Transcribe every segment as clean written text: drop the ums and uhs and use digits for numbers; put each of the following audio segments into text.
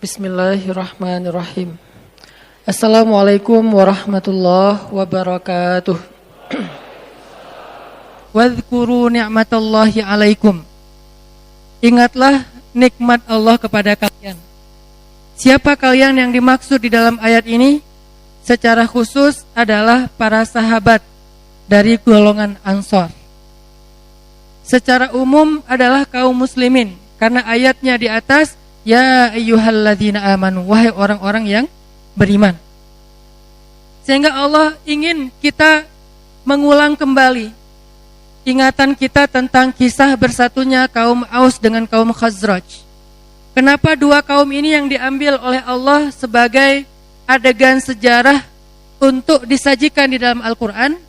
Bismillahirrahmanirrahim. Assalamualaikum warahmatullahi wabarakatuh. Wadhkuru ni'matallahi alaikum. Ingatlah nikmat Allah kepada kalian. Siapa kalian yang dimaksud di dalam ayat ini? Secara khusus adalah para sahabat dari golongan Ansor. Secara umum adalah kaum muslimin, karena ayatnya di atas, ya ayyuhalladzina amanu, wahai orang-orang yang beriman. Sehingga Allah ingin kita mengulang kembali ingatan kita tentang kisah bersatunya kaum Aus dengan kaum Khazraj. Kenapa dua kaum ini yang diambil oleh Allah sebagai adegan sejarah untuk disajikan di dalam Al-Quran?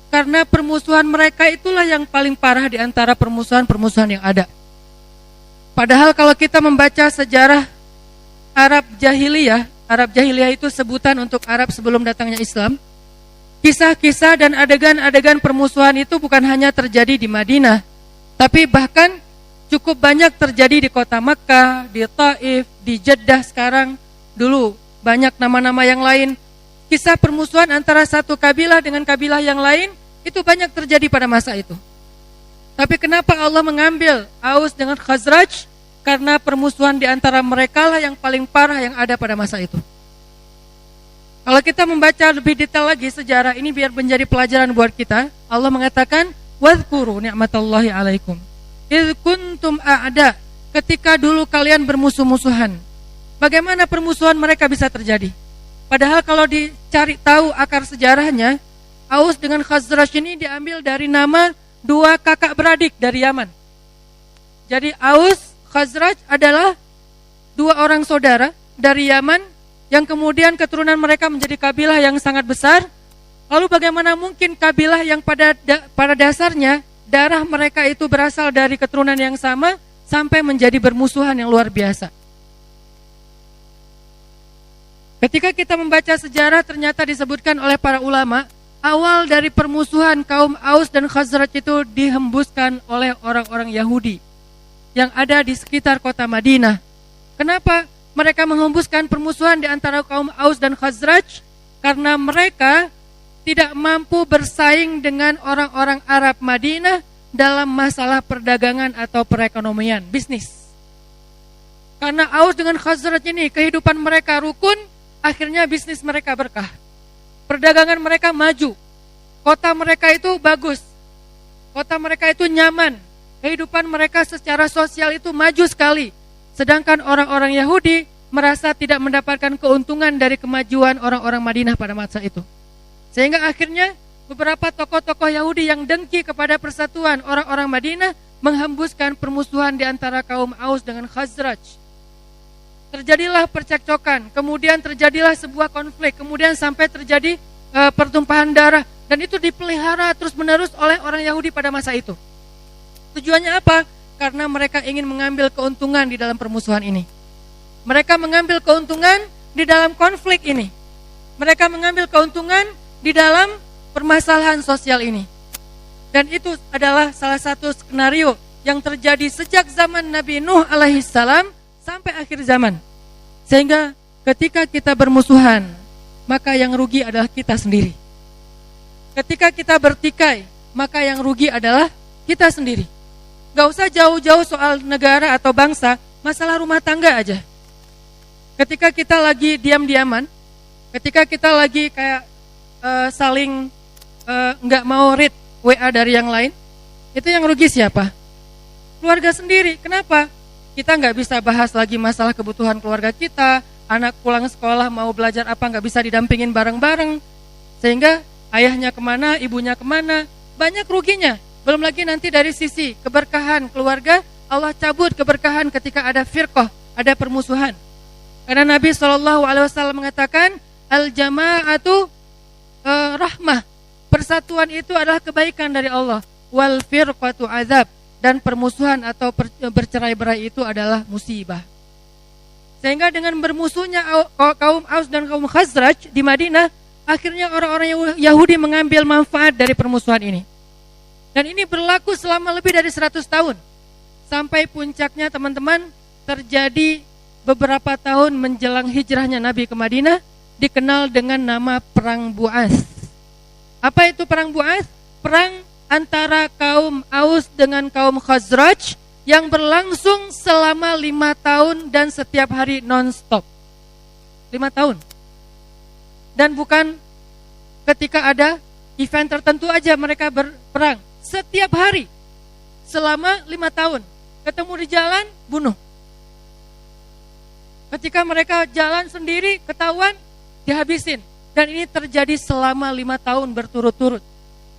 Karena permusuhan mereka itulah yang paling parah di antara permusuhan-permusuhan yang ada. Padahal kalau kita membaca sejarah Arab Jahiliyah itu sebutan untuk Arab sebelum datangnya Islam. Kisah-kisah dan adegan-adegan permusuhan itu bukan hanya terjadi di Madinah, tapi bahkan cukup banyak terjadi di kota Makkah, di Taif, di Jeddah sekarang, dulu banyak nama-nama yang lain. Kisah permusuhan antara satu kabilah dengan kabilah yang lain itu banyak terjadi pada masa itu. Tapi kenapa Allah mengambil Aus dengan Khazraj? Karena permusuhan di antara mereka lah yang paling parah yang ada pada masa itu. Kalau kita membaca lebih detail lagi sejarah ini biar menjadi pelajaran buat kita, Allah mengatakan, wadhkuru ni'matallahi alaikum idh kuntum a'da, ketika dulu kalian bermusuh-musuhan. Bagaimana permusuhan mereka bisa terjadi? Padahal kalau dicari tahu akar sejarahnya, Aus dengan Khazraj ini diambil dari nama dua kakak beradik dari Yaman. Jadi Aus, Khazraj adalah dua orang saudara dari Yaman yang kemudian keturunan mereka menjadi kabilah yang sangat besar. Lalu bagaimana mungkin kabilah yang pada dasarnya darah mereka itu berasal dari keturunan yang sama sampai menjadi bermusuhan yang luar biasa? Ketika kita membaca sejarah ternyata disebutkan oleh para ulama, awal dari permusuhan kaum Aus dan Khazraj itu dihembuskan oleh orang-orang Yahudi yang ada di sekitar kota Madinah. Kenapa mereka menghembuskan permusuhan di antara kaum Aus dan Khazraj? Karena mereka tidak mampu bersaing dengan orang-orang Arab Madinah dalam masalah perdagangan atau perekonomian, bisnis. Karena Aus dengan Khazraj ini kehidupan mereka rukun, akhirnya bisnis mereka berkah. Perdagangan mereka maju. Kota mereka itu bagus. Kota mereka itu nyaman. Kehidupan mereka secara sosial itu maju sekali. Sedangkan orang-orang Yahudi merasa tidak mendapatkan keuntungan dari kemajuan orang-orang Madinah pada masa itu. Sehingga akhirnya beberapa tokoh-tokoh Yahudi yang dengki kepada persatuan orang-orang Madinah menghembuskan permusuhan di antara kaum Aus dengan Khazraj. Terjadilah percekcokan, kemudian terjadilah sebuah konflik, kemudian sampai terjadi pertumpahan darah, dan itu dipelihara terus-menerus oleh orang Yahudi pada masa itu. Tujuannya apa? Karena mereka ingin mengambil keuntungan di dalam permusuhan ini. Mereka mengambil keuntungan di dalam konflik ini. Mereka mengambil keuntungan di dalam permasalahan sosial ini. Dan itu adalah salah satu skenario yang terjadi sejak zaman Nabi Nuh alaihissalam sampai akhir zaman. Sehingga ketika kita bermusuhan, maka yang rugi adalah kita sendiri. Ketika kita bertikai, maka yang rugi adalah kita sendiri. Gak usah jauh-jauh soal negara atau bangsa, masalah rumah tangga aja. Ketika kita lagi diam-diaman, ketika kita lagi kayak saling gak mau read WA dari yang lain, itu yang rugi siapa? Keluarga sendiri. Kenapa? Kita gak bisa bahas lagi masalah kebutuhan keluarga kita, anak pulang sekolah mau belajar apa gak bisa didampingin bareng-bareng, sehingga ayahnya kemana, ibunya kemana, banyak ruginya. Belum lagi nanti dari sisi keberkahan keluarga, Allah cabut keberkahan ketika ada firqah, ada permusuhan. Karena Nabi SAW mengatakan, al-jama'atu rahmah, persatuan itu adalah kebaikan dari Allah. Wal firqatu azab, dan permusuhan atau bercerai-berai itu adalah musibah. Sehingga dengan bermusuhnya kaum Aus dan kaum Khazraj di Madinah, akhirnya orang-orang Yahudi mengambil manfaat dari permusuhan ini. Dan ini berlaku selama lebih dari 100 tahun. Sampai puncaknya teman-teman terjadi beberapa tahun menjelang hijrahnya Nabi ke Madinah, dikenal dengan nama Perang Bu'as. Apa itu Perang Bu'as? Perang antara kaum Aus dengan kaum Khazraj yang berlangsung selama 5 tahun dan setiap hari non-stop. 5 tahun. Dan bukan ketika ada event tertentu aja mereka berperang. Setiap hari selama 5 tahun. Ketemu di jalan, bunuh. Ketika mereka jalan sendiri, ketahuan, dihabisin. Dan ini terjadi selama 5 tahun berturut-turut.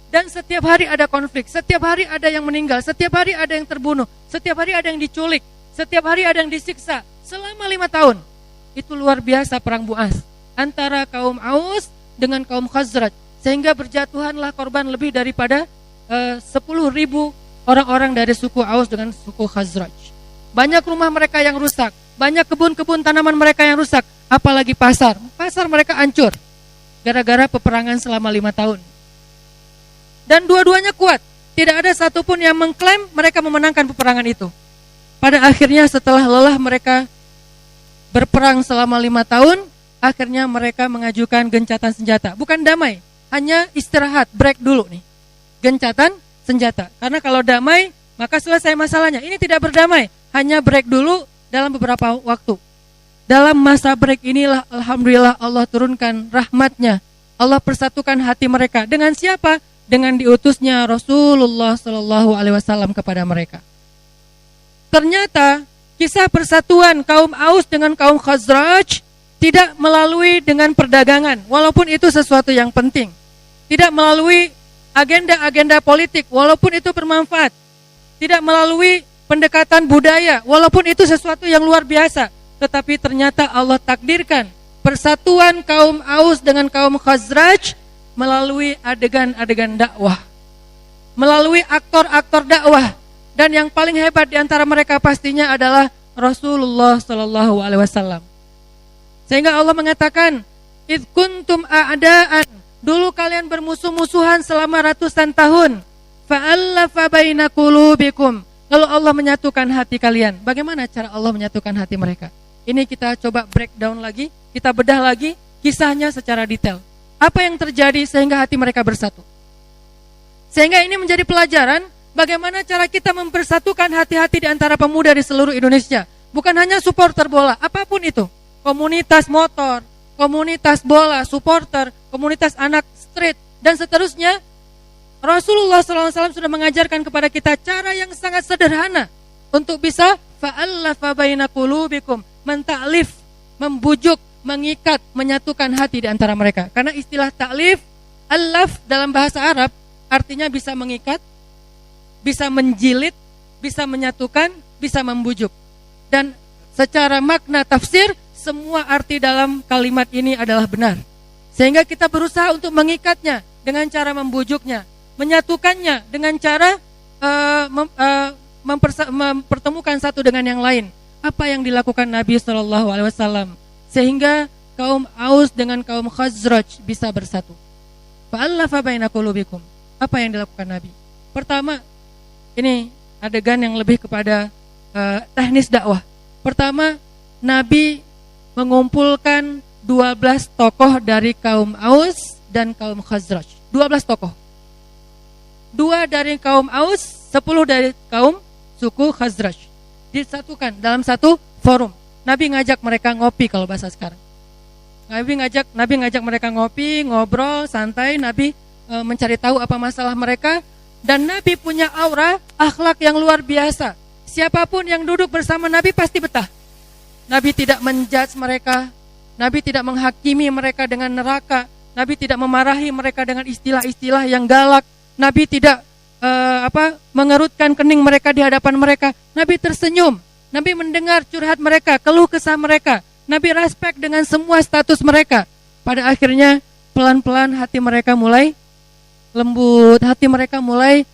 Dan setiap hari ada konflik, setiap hari ada yang meninggal, setiap hari ada yang terbunuh, setiap hari ada yang diculik, setiap hari ada yang disiksa. Selama 5 tahun. Itu luar biasa perang Bu'as antara kaum Aus dengan kaum Khazraj. Sehingga berjatuhanlah korban lebih daripada 10.000 orang-orang dari suku Aus dengan suku Khazraj. Banyak rumah mereka yang rusak, banyak kebun-kebun tanaman mereka yang rusak, apalagi pasar. Pasar mereka hancur gara-gara peperangan selama 5 tahun. Dan dua-duanya kuat. Tidak ada satupun yang mengklaim mereka memenangkan peperangan itu. Pada akhirnya setelah lelah mereka berperang selama 5 tahun, akhirnya mereka mengajukan gencatan senjata. Bukan damai, hanya istirahat, break dulu nih. Gencatan senjata. Karena kalau damai, maka selesai masalahnya. Ini tidak berdamai, hanya break dulu dalam beberapa waktu. Dalam masa break inilah alhamdulillah Allah turunkan rahmatnya. Allah persatukan hati mereka. Dengan siapa? Dengan diutusnya Rasulullah SAW kepada mereka. Ternyata kisah persatuan kaum Aus dengan kaum Khazraj tidak melalui dengan perdagangan, walaupun itu sesuatu yang penting. Tidak melalui agenda-agenda politik, walaupun itu bermanfaat. Tidak melalui pendekatan budaya, walaupun itu sesuatu yang luar biasa. Tetapi ternyata Allah takdirkan persatuan kaum Aus dengan kaum Khazraj melalui adegan-adegan dakwah, melalui aktor-aktor dakwah, dan yang paling hebat di antara mereka pastinya adalah Rasulullah Sallallahu Alaihi Wasallam. Sehingga Allah mengatakan, "Id kuntum a'daan." Dulu kalian bermusuh-musuhan selama ratusan tahun. Fa'allafa baina qulubikum. Lalu Allah menyatukan hati kalian. Bagaimana cara Allah menyatukan hati mereka? Ini kita coba breakdown lagi, kita bedah lagi kisahnya secara detail. Apa yang terjadi sehingga hati mereka bersatu? Sehingga ini menjadi pelajaran bagaimana cara kita mempersatukan hati-hati di antara pemuda di seluruh Indonesia. Bukan hanya supporter bola, apapun itu. Komunitas motor, komunitas bola, supporter, komunitas anak street, dan seterusnya. Rasulullah SAW sudah mengajarkan kepada kita cara yang sangat sederhana untuk bisa fa'allafa baina qulubikum, mentaklif, membujuk, mengikat, menyatukan hati di antara mereka. Karena istilah taklif, alaf dalam bahasa Arab artinya bisa mengikat, bisa menjilid, bisa menyatukan, bisa membujuk. Dan secara makna tafsir, semua arti dalam kalimat ini adalah benar. Sehingga kita berusaha untuk mengikatnya dengan cara membujuknya, menyatukannya dengan cara mempertemukan satu dengan yang lain. Apa yang dilakukan Nabi SAW sehingga kaum Aus dengan kaum Khazraj bisa bersatu. Fa'allafa baina qulubikum. Apa yang dilakukan Nabi? Pertama, ini adegan yang lebih kepada teknis dakwah. Pertama, Nabi mengumpulkan 12 tokoh dari kaum Aus dan kaum Khazraj. 12 tokoh. 2 dari kaum Aus, 10 dari kaum suku Khazraj. Disatukan dalam satu forum. Nabi ngajak mereka ngopi kalau bahasa sekarang. Nabi ngajak mereka ngopi, ngobrol, santai. Nabi mencari tahu apa masalah mereka. Dan Nabi punya aura akhlak yang luar biasa. Siapapun yang duduk bersama Nabi pasti betah. Nabi tidak menjudge mereka. Nabi tidak menghakimi mereka dengan neraka. Nabi tidak memarahi mereka dengan istilah-istilah yang galak. Nabi tidak mengerutkan kening mereka di hadapan mereka. Nabi tersenyum. Nabi mendengar curhat mereka, keluh kesah mereka. Nabi respect dengan semua status mereka. Pada akhirnya pelan-pelan hati mereka mulai lembut, hati mereka mulai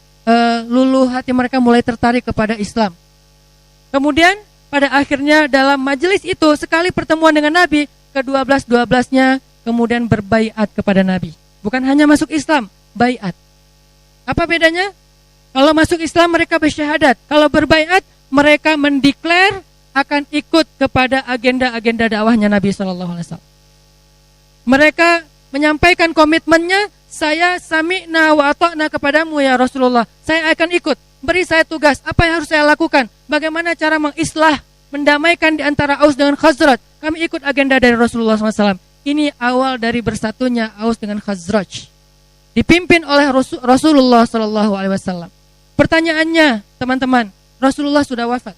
luluh, hati mereka mulai tertarik kepada Islam. Kemudian pada akhirnya dalam majelis itu, sekali pertemuan dengan Nabi, ke-12-12-nya kemudian berbaiat kepada Nabi. Bukan hanya masuk Islam, baiat. Apa bedanya? Kalau masuk Islam mereka bersyahadat. Kalau berbaiat mereka mendeklar akan ikut kepada agenda-agenda dakwahnya Nabi Shallallahu Alaihi Wasallam. Mereka menyampaikan komitmennya, saya sami'na wa ata'na kepadamu ya Rasulullah. Saya akan ikut. Beri saya tugas. Apa yang harus saya lakukan? Bagaimana cara mengislah, mendamaikan di antara Aus dengan Khazraj? Kami ikut agenda dari Rasulullah SAW. Ini awal dari bersatunya Aus dengan Khazraj. Dipimpin oleh Rasulullah SAW. Pertanyaannya, teman-teman, Rasulullah sudah wafat.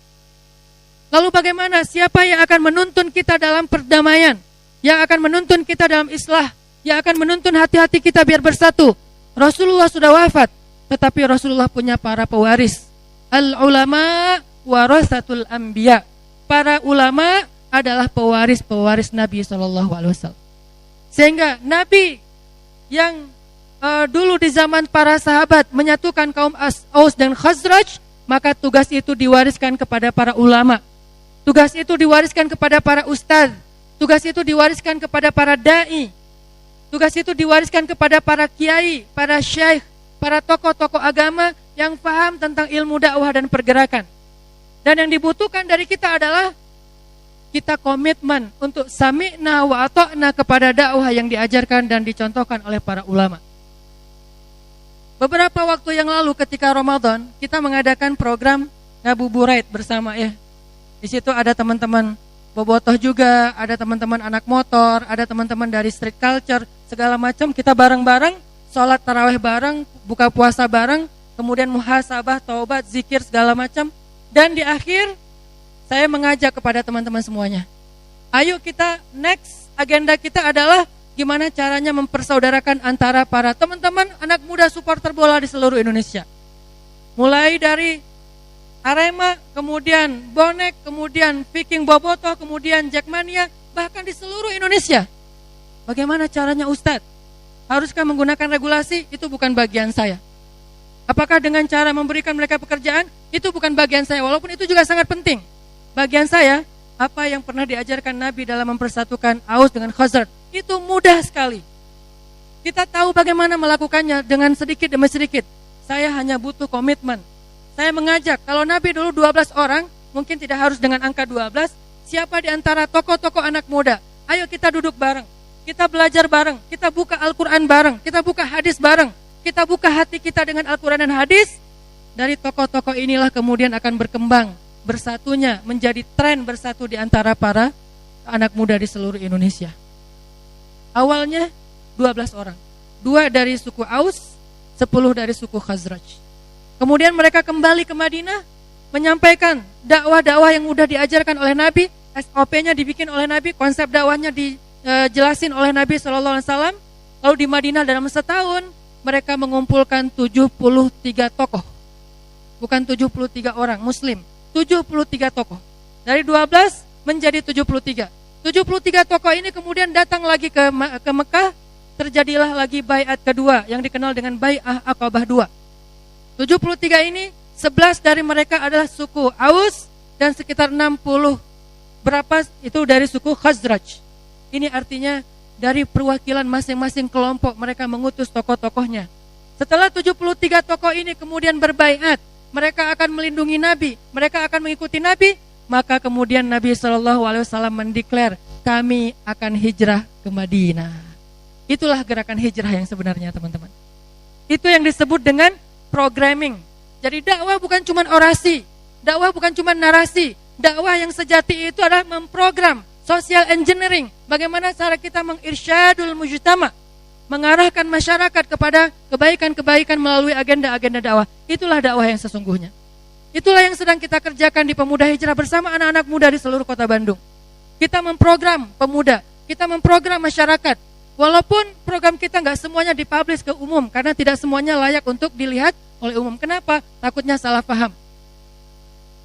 Lalu bagaimana? Siapa yang akan menuntun kita dalam perdamaian? Yang akan menuntun kita dalam islah? Yang akan menuntun hati-hati kita biar bersatu? Rasulullah sudah wafat, tetapi Rasulullah punya para pewaris. Al-ulama warasatul anbiya. Para ulama adalah pewaris-pewaris Nabi SAW. Sehingga Nabi yang dulu di zaman para sahabat menyatukan kaum Aus dan Khazraj, maka tugas itu diwariskan kepada para ulama. Tugas itu diwariskan kepada para ustadz. Tugas itu diwariskan kepada para da'i. Tugas itu diwariskan kepada para kiai, para syekh, para tokoh-tokoh agama yang paham tentang ilmu dakwah dan pergerakan. Dan yang dibutuhkan dari kita adalah kita komitmen untuk sami'na wa ata'na kepada dakwah yang diajarkan dan dicontohkan oleh para ulama. Beberapa waktu yang lalu ketika Ramadan, kita mengadakan program ngabuburit bersama ya. Di situ ada teman-teman bobotoh juga, ada teman-teman anak motor, ada teman-teman dari street culture, segala macam. Kita bareng-bareng, sholat tarawih bareng, buka puasa bareng, kemudian muhasabah, taubat, zikir, segala macam. Dan di akhir, saya mengajak kepada teman-teman semuanya, ayo kita next agenda kita adalah gimana caranya mempersaudarakan antara para teman-teman anak muda supporter bola di seluruh Indonesia. Mulai dari Arema, kemudian Bonek, kemudian Viking Bobotoh, kemudian Jackmania, bahkan di seluruh Indonesia. Bagaimana caranya Ustadz? Haruskah menggunakan regulasi? Itu bukan bagian saya. Apakah dengan cara memberikan mereka pekerjaan? Itu bukan bagian saya, walaupun itu juga sangat penting. Bagian saya, apa yang pernah diajarkan Nabi dalam mempersatukan Aus dengan Khazraj, itu mudah sekali. Kita tahu bagaimana melakukannya dengan sedikit demi sedikit. Saya hanya butuh komitmen. Saya mengajak, kalau Nabi dulu 12 orang, mungkin tidak harus dengan angka 12, siapa di antara tokoh-tokoh anak muda, ayo kita duduk bareng, kita belajar bareng, kita buka Al-Quran bareng, kita buka hadis bareng, kita buka hati kita dengan Al-Quran dan hadis. Dari tokoh-tokoh inilah kemudian akan berkembang, bersatunya, menjadi tren bersatu di antara para anak muda di seluruh Indonesia. Awalnya 12 orang, 2 dari suku Aus, 10 dari suku Khazraj. Kemudian mereka kembali ke Madinah, menyampaikan dakwah-dakwah yang sudah diajarkan oleh Nabi, SOP-nya dibikin oleh Nabi, konsep dakwahnya dijelasin oleh Nabi SAW. Lalu di Madinah dalam setahun, mereka mengumpulkan 73 tokoh. Bukan 73 orang muslim, 73 tokoh. Dari 12 menjadi 73. 73 tokoh ini kemudian datang lagi ke Mekah, terjadilah lagi baiat kedua yang dikenal dengan Bai'ah Aqabah II. 73 ini, 11 dari mereka adalah suku Aus dan sekitar 60 berapa itu dari suku Khazraj. Ini artinya dari perwakilan masing-masing kelompok mereka mengutus tokoh-tokohnya. Setelah 73 tokoh ini kemudian berbaiat, mereka akan melindungi Nabi, mereka akan mengikuti Nabi, maka kemudian Nabi SAW mendeklar, kami akan hijrah ke Madinah. Itulah gerakan hijrah yang sebenarnya, teman-teman. Itu yang disebut dengan programming. Jadi dakwah bukan cuma orasi, dakwah bukan cuma narasi. Dakwah yang sejati itu adalah memprogram, social engineering. Bagaimana cara kita mengirsyadul mujtama, mengarahkan masyarakat kepada kebaikan-kebaikan melalui agenda-agenda dakwah. Itulah dakwah yang sesungguhnya. Itulah yang sedang kita kerjakan di Pemuda Hijrah bersama anak-anak muda di seluruh kota Bandung. Kita memprogram pemuda, kita memprogram masyarakat. Walaupun program kita nggak semuanya dipublish ke umum, karena tidak semuanya layak untuk dilihat oleh umum. Kenapa? Takutnya salah paham.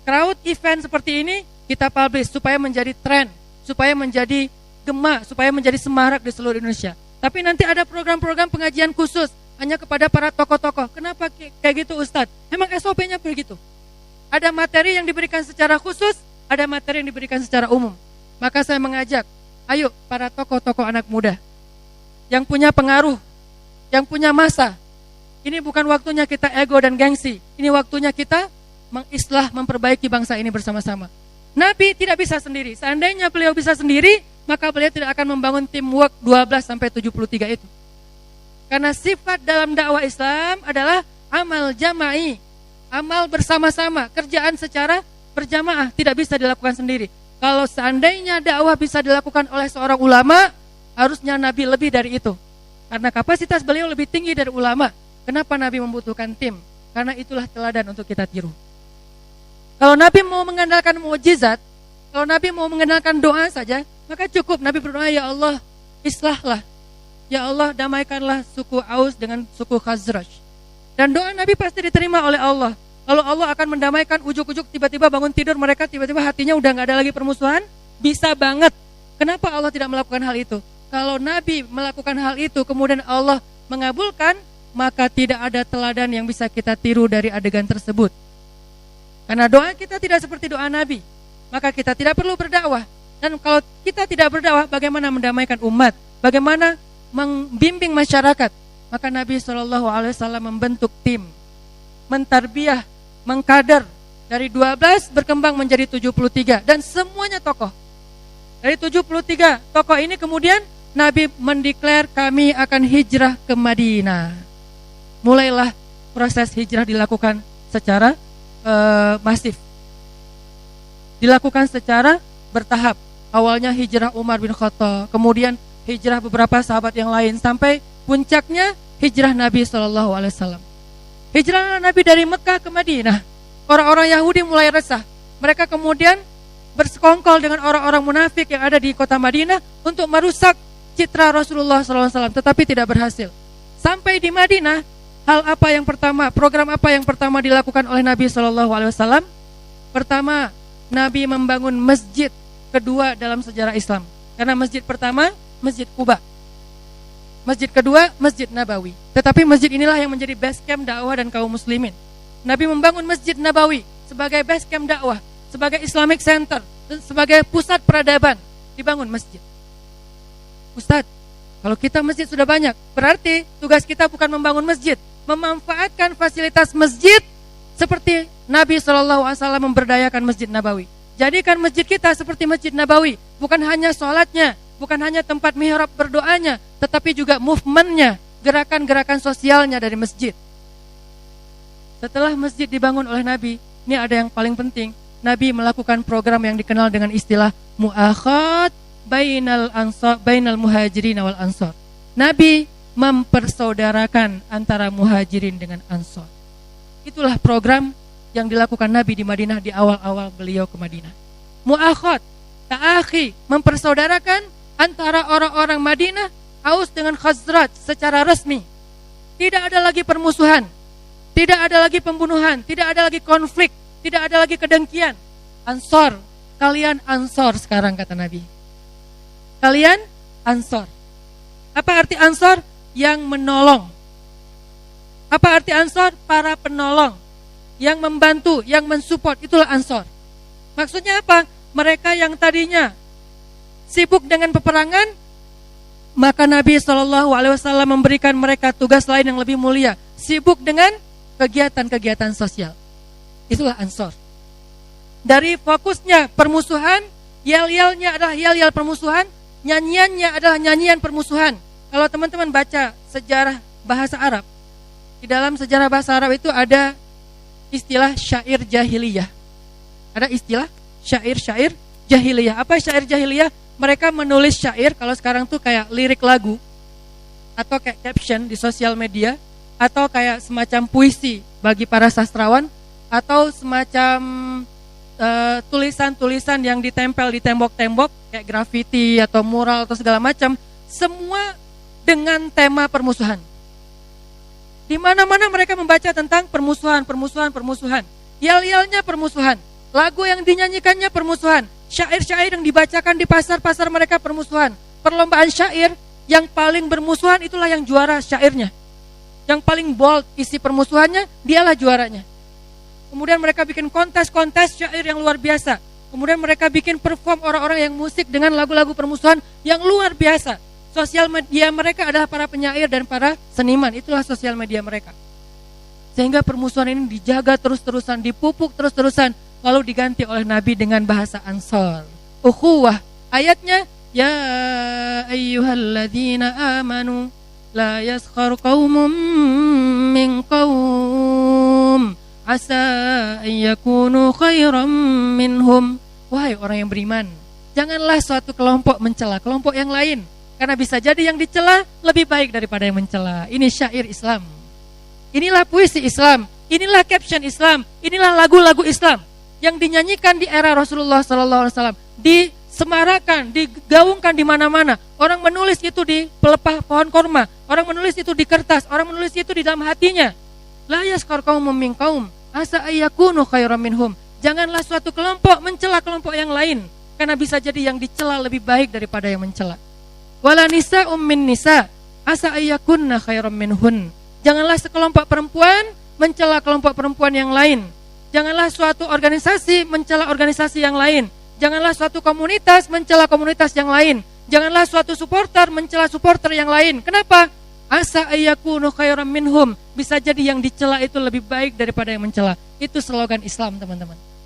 Crowd event seperti ini kita publish supaya menjadi tren, supaya menjadi gema, supaya menjadi semarak di seluruh Indonesia. Tapi nanti ada program-program pengajian khusus hanya kepada para tokoh-tokoh. Kenapa kayak gitu Ustadz? Emang SOP-nya begitu. Ada materi yang diberikan secara khusus, ada materi yang diberikan secara umum. Maka saya mengajak, ayo para tokoh-tokoh anak muda yang punya pengaruh, yang punya masa. Ini bukan waktunya kita ego dan gengsi. Ini waktunya kita mengislah, memperbaiki bangsa ini bersama-sama. Nabi tidak bisa sendiri. Seandainya beliau bisa sendiri, maka beliau tidak akan membangun teamwork 12-73 itu. Karena sifat dalam dakwah Islam adalah amal jama'i, amal bersama-sama, kerjaan secara berjamaah, tidak bisa dilakukan sendiri. Kalau seandainya dakwah bisa dilakukan oleh seorang ulama, harusnya Nabi lebih dari itu. Karena kapasitas beliau lebih tinggi dari ulama. Kenapa Nabi membutuhkan tim? Karena itulah teladan untuk kita tiru. Kalau Nabi mau mengandalkan mukjizat, kalau Nabi mau mengandalkan doa saja, maka cukup Nabi berdoa, ya Allah, islahlah. Ya Allah, damaikanlah suku Aus dengan suku Khazraj. Dan doa Nabi pasti diterima oleh Allah. Lalu Allah akan mendamaikan ujuk-ujuk, tiba-tiba bangun tidur mereka, tiba-tiba hatinya udah gak ada lagi permusuhan. Bisa banget. Kenapa Allah tidak melakukan hal itu? Kalau Nabi melakukan hal itu, kemudian Allah mengabulkan, maka tidak ada teladan yang bisa kita tiru dari adegan tersebut. Karena doa kita tidak seperti doa Nabi, maka kita tidak perlu berdakwah. Dan kalau kita tidak berdakwah, bagaimana mendamaikan umat? Bagaimana membimbing masyarakat? Maka Nabi SAW membentuk tim, mentarbiyah, mengkader. Dari 12 berkembang menjadi 73. Dan semuanya tokoh. Dari 73 tokoh ini kemudian Nabi mendeklar kami akan hijrah ke Madinah. Mulailah proses hijrah dilakukan secara masif, dilakukan secara bertahap. Awalnya hijrah Umar bin Khattab, kemudian hijrah beberapa sahabat yang lain, sampai puncaknya hijrah Nabi SAW. Hijrah Nabi dari Mekah ke Madinah. Orang-orang Yahudi mulai resah. Mereka kemudian bersekongkol dengan orang-orang munafik yang ada di kota Madinah untuk merusak citra Rasulullah SAW, tetapi tidak berhasil. Sampai di Madinah, program apa yang pertama dilakukan oleh Nabi SAW? Pertama, Nabi membangun masjid kedua dalam sejarah Islam. Karena masjid pertama, Masjid Quba. Masjid kedua, Masjid Nabawi. Tetapi masjid inilah yang menjadi base camp dakwah dan kaum muslimin. Nabi membangun Masjid Nabawi sebagai base camp dakwah, sebagai Islamic Center, sebagai pusat peradaban. Dibangun masjid. Ustaz, kalau kita masjid sudah banyak, berarti tugas kita bukan membangun masjid, memanfaatkan fasilitas masjid seperti Nabi SAW memberdayakan Masjid Nabawi. Jadikan masjid kita seperti Masjid Nabawi, bukan hanya sholatnya, bukan hanya tempat mihrab berdoanya, tetapi juga movementnya, gerakan-gerakan sosialnya dari masjid. Setelah masjid dibangun oleh Nabi, ini ada yang paling penting, Nabi melakukan program yang dikenal dengan istilah mu'akhad bainal muhajirin wal ansor. Nabi mempersaudarakan antara muhajirin dengan ansor. Itulah program yang dilakukan Nabi di Madinah di awal-awal beliau ke Madinah. Mu'akhad, ta'akhi, mempersaudarakan antara orang-orang Madinah, Aus dengan Khazraj secara resmi. Tidak ada lagi permusuhan, tidak ada lagi pembunuhan, tidak ada lagi konflik, tidak ada lagi kedengkian. Ansor, kalian ansor sekarang, kata Nabi. Kalian ansor. Apa arti ansor? Yang menolong. Apa arti ansor? Para penolong, yang membantu, yang mensupport, itulah ansor. Maksudnya apa? Mereka yang tadinya sibuk dengan peperangan, maka Nabi SAW memberikan mereka tugas lain yang lebih mulia, sibuk dengan kegiatan-kegiatan sosial. Itulah ansor. Dari fokusnya permusuhan, yel-yelnya adalah yel-yel permusuhan, nyanyiannya adalah nyanyian permusuhan. Kalau teman-teman baca sejarah bahasa Arab, di dalam sejarah bahasa Arab itu ada istilah syair jahiliyah. Ada istilah syair-syair jahiliyah. Apa syair jahiliyah? Mereka menulis syair, kalau sekarang tuh kayak lirik lagu, atau kayak caption di sosial media, atau kayak semacam puisi bagi para sastrawan, atau semacam tulisan-tulisan yang ditempel di tembok-tembok kayak grafiti atau mural atau segala macam, semua dengan tema permusuhan. Di mana-mana mereka membaca tentang permusuhan. Yel-yelnya permusuhan, lagu yang dinyanyikannya permusuhan, syair-syair yang dibacakan di pasar-pasar mereka permusuhan. Perlombaan syair yang paling bermusuhan itulah yang juara syairnya. Yang paling bold isi permusuhannya, dialah juaranya. Kemudian mereka bikin kontes-kontes syair yang luar biasa. Kemudian mereka bikin perform orang-orang yang musik dengan lagu-lagu permusuhan yang luar biasa. Sosial media mereka adalah para penyair dan para seniman. Itulah sosial media mereka. Sehingga permusuhan ini dijaga terus-terusan, dipupuk terus-terusan. lalu diganti oleh Nabi dengan bahasa Ansor. Ukhuwah, ayatnya ya ayyuhalladzina amanu la yaskhar qaumun min qaum asa an yakunu khairan minhum. Wahai orang yang beriman, janganlah suatu kelompok mencela kelompok yang lain, karena bisa jadi yang dicela lebih baik daripada yang mencela. Ini syair Islam. Inilah puisi Islam, inilah caption Islam, inilah lagu-lagu Islam yang dinyanyikan di era Rasulullah SAW, disemarakan, digaungkan di mana-mana. Orang menulis itu di pelepah pohon korma, orang menulis itu di kertas, orang menulis itu di dalam hatinya. La yaskar qaumun min qaum asa ayyakunu khairan minhum. Janganlah suatu kelompok mencela kelompok yang lain, karena bisa jadi yang dicela lebih baik daripada yang mencela. Wala nisa'um min nisa asa ayyakunna khairan minhun. Janganlah sekelompok perempuan mencela kelompok perempuan yang lain. Janganlah suatu organisasi mencela organisasi yang lain. Janganlah suatu komunitas mencela komunitas yang lain. Janganlah suatu supporter mencela supporter yang lain. Kenapa? Asa ayyakunu khairan minhum. Bisa jadi yang dicela itu lebih baik daripada yang mencela. Itu slogan Islam, teman-teman.